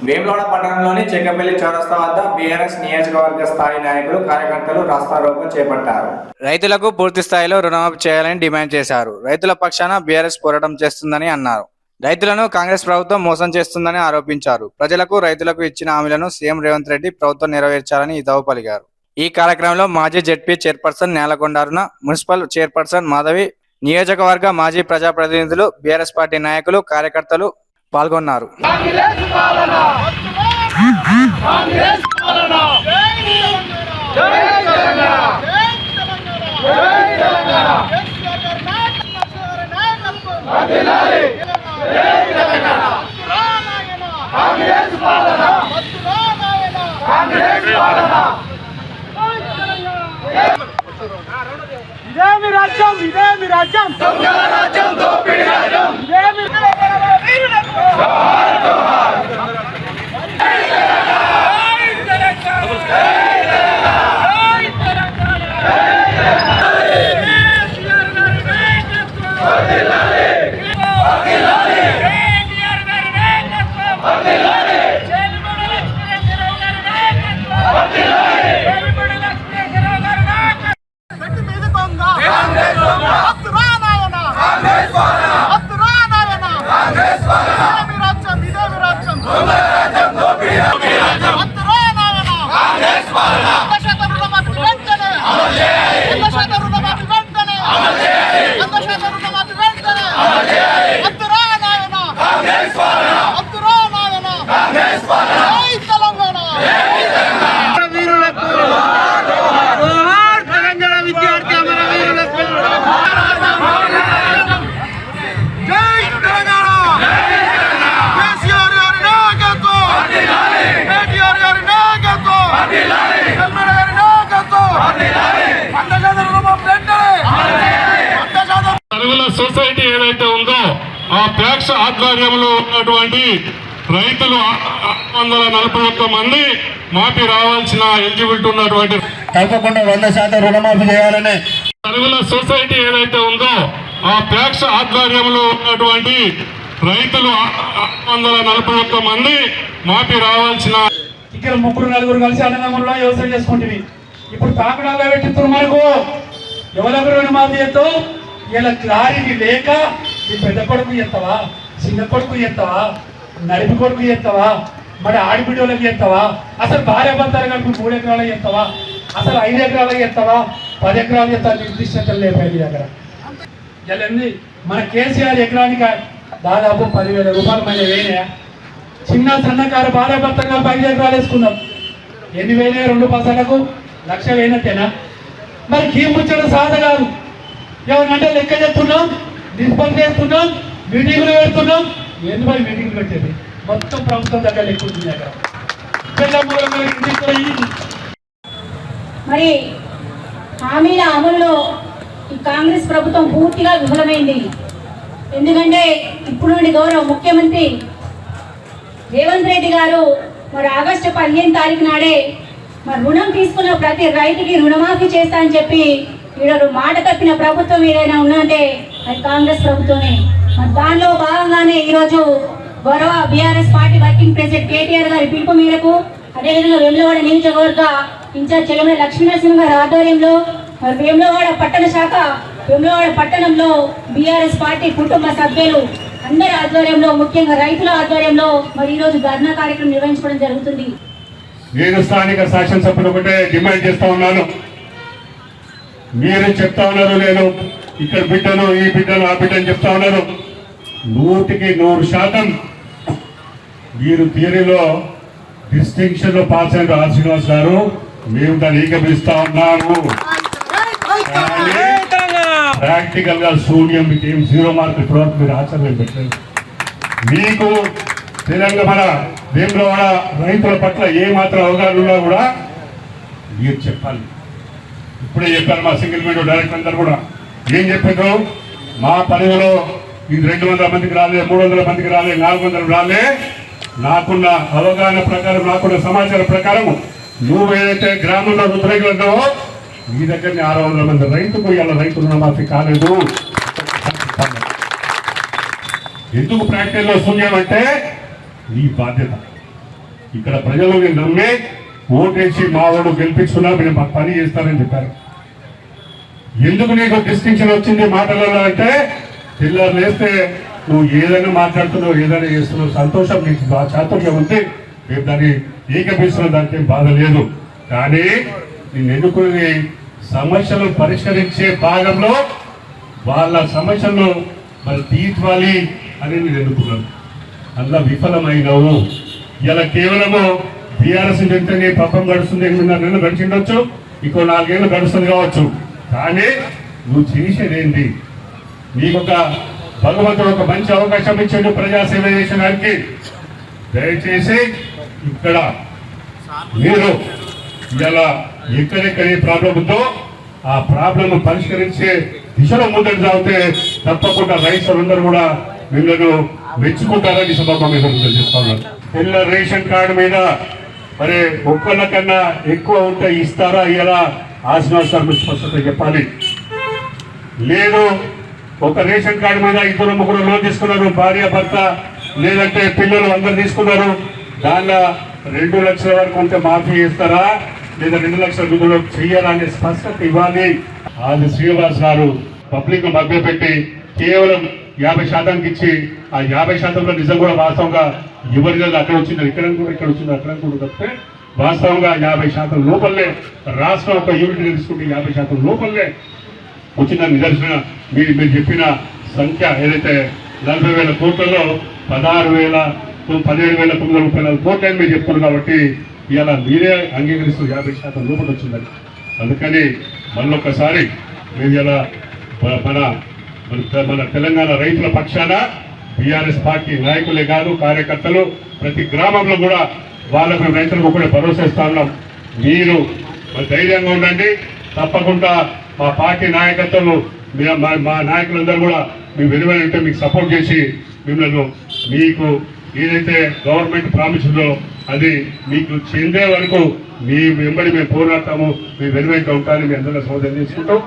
వేములవాడ పట్టణంలోని చెక్కపల్లి చౌరస్తా వద్ద బీఆర్ఎస్ నియోజకవర్గ స్థాయి నాయకులు కార్యకర్తలు రాస్తారోకో చేపట్టారు. రైతులకు పూర్తి స్థాయిలో రుణమాఫీ చేయాలని డిమాండ్ చేశారు. రైతుల పక్షాన బీఆర్ఎస్ పోరాటం చేస్తుందని అన్నారు. రైతులను కాంగ్రెస్ ప్రభుత్వం మోసం చేస్తుందని ఆరోపించారు. ప్రజలకు రైతులకు ఇచ్చిన హామీలను సీఎం రేవంత్ రెడ్డి ప్రభుత్వం నెరవేర్చాలని హితవు పలికారు. ఈ కార్యక్రమంలో మాజీ జెడ్పీ చైర్పర్సన్ నేలకొండ అరుణ, మున్సిపల్ చైర్పర్సన్ మాధవి, నియోజకవర్గ మాజీ ప్రజాప్రతినిధులు, బీఆర్ఎస్ పార్టీ నాయకులు, కార్యకర్తలు పాల్గొన్నారు. ఇదేమి రాజ్యం, ఇదేమి రాజ్యం, దొంగల రాజ్యం, దోపిడీ రాజ్యం, ఇదేమి సొసైటీ ఏదైతే ఉందో ఆ ప్యాక్స్ ఆధ్వర్యంలో ఉన్నటువంటి రైతులు 641 మంది మాఫీ రావాల్సిన ఎలిజిబిలిటీ ఉన్నటువంటి తప్పకుండా 100% రుణమాఫీ చేయాలని అరుగుల సొసైటీ ఏదైతే ఉందో ఆ ప్యాక్స్ ఆధ్వర్యంలో ఉన్నటువంటి రైతులు 641 మంది మాఫీ రావాల్సిన ఇక్కడ 3-4 కలిసి అన్నదమ్ముల్లో వ్యవసాయం చేసుకుంటుంది. ఇప్పుడు తాకడాల్లో పెట్టిస్తున్నారు మనకు ఎవరెవరు రుణమాఫీ చేస్తావు. ఇలా క్లారిటీ లేక ఈ పెద్ద కొడుకు చేస్తావా, చిన్న కొడుకు చేస్తావా, నడిపి కొడుకు చేస్తావా, మరి ఆడిబిడ్డోళ్ళకి చేస్తావా, అసలు భార్య భర్తలు కలిపి 3 ఎకరాలకు చేస్తావా, అసలు 5 ఎకరాలకు చేస్తావా, 10 ఎకరాలు చేస్తావా, నిర్దిష్టతలు లేపాయి దగ్గర. ఇలా మన కేసీఆర్ ఎకరానికి దాదాపు 10,000 రూపాయలు మళ్ళీ వేయనా. చిన్న సన్నకారు భార్య భర్తలు కలిపి 5 ఎకరాలు వేసుకున్నాం. ఎన్ని వేయనా? 2 పసలకు 1,00,000 వేయనట్టేనా? మరి కీ ముచ్చడం సాధ కాదు. ఏమనంటే లెక్క చేస్తున్నాం, డిస్పల్ చేస్తున్నాం, మీటింగులు పెడుతున్నాం. ఎందుకు మీటింగ్లు పెట్టేది? మొత్తం ప్రభుత్వం దగ్గర లెక్క ఉంటుంది. అక్కడ మరి హామీల అమలులో ఈ కాంగ్రెస్ ప్రభుత్వం పూర్తిగా విఫలమైంది. ఎందుకంటే ఇప్పుడు గౌరవ ముఖ్యమంత్రి రేవంత్ రెడ్డి గారు మరి ఆగస్టు 15 తారీఖు నాడే మరి రుణం తీసుకున్న ప్రతి రైతుకి రుణమాఫీ చేస్తా అని చెప్పి ఈరోజు మాట తప్పిన ప్రభుత్వం ఏదైనా ఉన్నదంటే అది కాంగ్రెస్ ప్రభుత్వమే. మరి దానిలో భాగంగానే ఈరోజు గౌరవ BRS party working president KTR గారి పిలుపు మేరకు, అదేవిధంగా వేములవాడ నియోజకవర్గ ఇన్ఛార్జ్ చెలమల లక్ష్మీనరసింహ గారి ఆధ్వర్యంలో మరి వేములవాడ పట్టణ శాఖ వేములవాడ పట్టణంలో బీఆర్ఎస్ పార్టీ కుటుంబ సభ్యులు అందరి ఆధ్వర్యంలో, ముఖ్యంగా రైతుల ఆధ్వర్యంలో మరి ఈరోజు ధర్నా కార్యక్రమం నిర్వహించుకోవడం జరుగుతుంది. నేను స్థానిక శాసనసభ్యులు ఒకటే డిమాండ్ చేస్తా ఉన్నాను. మీరు చెప్తా ఉన్నారు నేను ఇక్కడ బిడ్డను, ఈ బిడ్డను, ఆ బిడ్డను చెప్తా ఉన్నారు. 100% మీరు థియరీలో డిస్టింక్షన్ లో పాస్ అయిన శ్రీనివాస్ గారు, మేము దాన్ని ఏకీభవిస్తా ఉన్నాము. ప్రాక్టికల్ గా శూన్యం, మీకు ఏం 0 మార్కులు ఇప్పటివరకు మీరు ఆచరణ పెట్టలేదు. మీకు తెలంగాణ వేములవాడ రైతుల పట్ల ఏ మాత్రం అవగాహన ఉన్నా కూడా మీరు చెప్పాలి. ఇప్పుడే చెప్పారు మా సింగిల్ విండో డైరెక్టర్ అందరు కూడా ఏం చెప్పారు, మా పరిధిలో ఇది 200 మందికి రాలే, 300 మందికి రాలే, 400 రాలే. నాకున్న అవగాహన ప్రకారం, నాకున్న సమాచారం ప్రకారం నువ్వు ఏదైతే గ్రామంలో రుద్రగిరిలో మీ దగ్గరనే 600 మంది రైతుకు ఇలా రైతు రుణమాఫీ కాలేదు. ఎందుకు ప్రాక్టికల్లో శూన్యం అంటే నీ బాధ్యత. ఇక్కడ ప్రజలు నేను నమ్మి ఓటేసి మా వాడు గెలిపించుకున్నా మీరు మాకు పని చేస్తారని చెప్పారు. ఎందుకు నీకు డిస్టింక్షన్ వచ్చింది మాటలలో అంటే పిల్లలు వేస్తే నువ్వు ఏదైనా మాట్లాడుతున్నావు ఏదైనా చేస్తున్నావు సంతోషం నీకు చాతుర్యం ఉంది రేపు దాన్ని ఏకపిస్తున్న దానికి బాధ లేదు. కానీ నేను ఎన్నుకునే సమస్యలు పరిష్కరించే భాగంలో వాళ్ళ సమస్యలను మరి తీర్చాలి అని నేను ఎన్నుకున్నాను. అందులో విఫలమైనవు. ఇలా కేవలము బీఆర్ఎస్ చెప్తే పక్కన గడుస్తుంది 8.5 నెలలు గడిచిండొచ్చు, ఇంకో 4 ఏళ్ళు గడుస్తుంది కావచ్చు. కానీ నువ్వు చేసేదేంటి? నీకు ఒక భగవంతుడు ఒక మంచి అవకాశం ఇచ్చాడు ప్రజాసేవ చేసడానికి. దయచేసి ఇక్కడ మీరు ఇలా ఎక్కడెక్కడ ఏ ప్రాబ్లం ఉందో ఆ ప్రాబ్లం పరిష్కరించే దిశలో ముందడు సాగితే తప్పకుండా రైతులందరూ కూడా మిమ్మల్ని మెచ్చుకుంటారని సభ మీద చేస్తున్నారు. పిల్ల రేషన్ కార్డు మీద మరి ఒక్కళ్ళ కన్నా ఎక్కువ ఉంటే ఇస్తారా ఇలా ఆశీర్వాదాలు మీరు స్పష్టత చెప్పాలి. లేదు ఒక రేషన్ కార్డు మీద 2-3 లోన్ తీసుకున్నారు, భార్య భర్త లేదంటే పిల్లలు అందరు తీసుకున్నారు, దానిలో 2 లక్షల వరకు ఉంటే మాఫీ చేస్తారా లేదా 2 లక్షల నిధులు చెయ్యాలా అనే స్పష్టత ఇవ్వాలి. అది శ్రీనివాస్ గారు పబ్లిక్ మభ్యపెట్టి కేవలం 50% ఇచ్చి ఆ 50%లో నిజం కూడా వాస్తవంగా ఎవరి అక్కడ వచ్చింది ఇక్కడ వచ్చింది అక్కడ కూడా తప్పితే వాస్తవంగా 50% లోపలనే రాష్ట్రం ఒక యూనిట్ తీసుకుంటే 50% లోపలనే వచ్చిన నిదర్శన మీరు చెప్పిన సంఖ్య ఏదైతే 40,000 కోట్లలో 17,900 కోట్లు అని మీరు చెప్తున్నారు. కాబట్టి ఇలా మీరే అంగీకరిస్తూ 50% లోపల వచ్చిందని. అందుకని మళ్ళొక్కసారి మేము ఇలా మన తెలంగాణ రైతుల పక్షాన బీఆర్ఎస్ పార్టీ నాయకులే కాదు కార్యకర్తలు ప్రతి గ్రామంలో కూడా వాళ్ళకు రైతులకు కూడా భరోసా ఇస్తా ఉన్నాం. మీరు ధైర్యంగా ఉండండి. తప్పకుండా మా పార్టీ నాయకత్వం మా నాయకులందరూ కూడా మీ వెలువైతే మీకు సపోర్ట్ చేసి మిమ్మల్ని మీకు ఏదైతే గవర్నమెంట్ ప్రామిస్ ఉందో అది మీకు చెందే వరకు మీ వెంబడి మేము పోరాడతాము. మీ వెలువైతే ఉంటారని మీ అందరూ సోదరు చేసుకుంటాం.